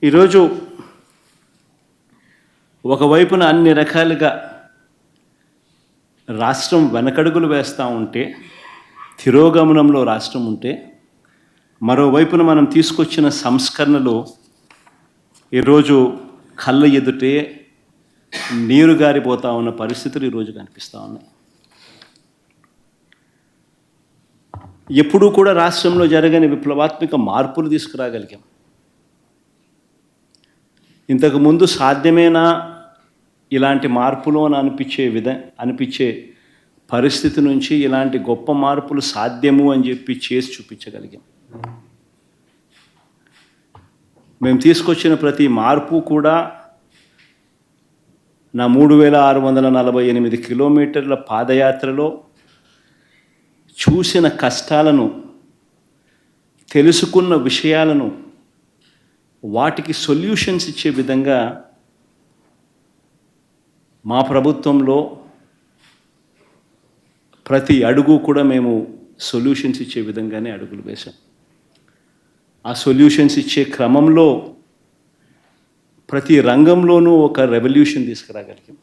ఈరోజు ఒకవైపున అన్ని రకాలుగా రాష్ట్రం వెనకడుగులు వేస్తూ ఉంటే, తిరోగమనంలో రాష్ట్రం ఉంటే, మరోవైపున మనం తీసుకొచ్చిన సంస్కరణలు ఈరోజు కళ్ళ ఎదుటే నీరు గారిపోతూ ఉన్న పరిస్థితులు ఈరోజు కనిపిస్తూ ఉన్నాయి. ఎప్పుడూ కూడా రాష్ట్రంలో జరగని విప్లవాత్మక మార్పులు తీసుకురాగలిగాం. ఇంతకుముందు సాధ్యమేనా ఇలాంటి మార్పులు అని అనిపించే పరిస్థితి నుంచి ఇలాంటి గొప్ప మార్పులు సాధ్యము అని చెప్పి చేసి చూపించగలిగాం. మేము తీసుకొచ్చిన ప్రతి మార్పు కూడా నా 3648 కిలోమీటర్ల పాదయాత్రలో చూసిన కష్టాలను, తెలుసుకున్న విషయాలను, వాటికి సొల్యూషన్స్ ఇచ్చే విధంగా మా ప్రభుత్వంలో ప్రతి అడుగు కూడా మేము సొల్యూషన్స్ ఇచ్చే విధంగానే అడుగులు వేశాం. ఆ సొల్యూషన్స్ ఇచ్చే క్రమంలో ప్రతి రంగంలోనూ ఒక రెవల్యూషన్ తీసుకురాగలిగాం.